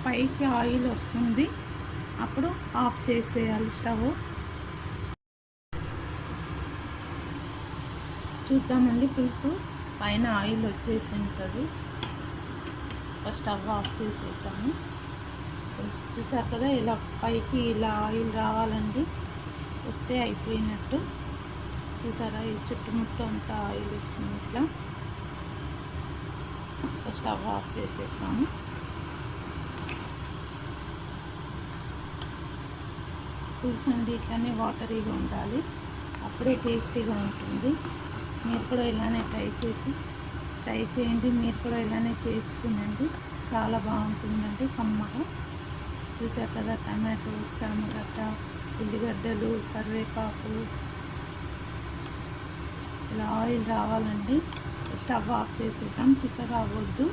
పైకి ఆయిల్ వస్తుంది, అప్పుడు ఆఫ్ చేసేయాలి స్టవ్. చూద్దామండి, పులుసు పైన ఆయిల్ వచ్చేసి ఉంటుంది. స్టవ్ ఆఫ్ చేసేద్దాము. చూసారు కదా, ఇలా పైకి ఇలా ఆయిల్ రావాలండి, వస్తే అయిపోయినట్టు. చూసారా, ఈ చుట్టుముట్టు అంతా ఆయిల్ వచ్చింది. ఇట్లా స్టవ్ ఆఫ్ చేసేద్దాము. పులుసు అండి ఇట్లానే వాటరీగా ఉండాలి, అప్పుడే టేస్టీగా ఉంటుంది. మీరు కూడా ఇలానే ట్రై చేయండి. మీరు కూడా ఇలానే చేసి తినండి, చాలా బాగుంటుందండి కమ్మగా. చూసారు కదా, టమాటోస్, చామగడ్డ, ఉల్లిగడ్డలు, కరివేపాకు, ఇలా ఆయిల్ రావాలండి. స్టవ్ ఆఫ్ చేసేద్దాం, చిక్కగా అవ్వద్దు.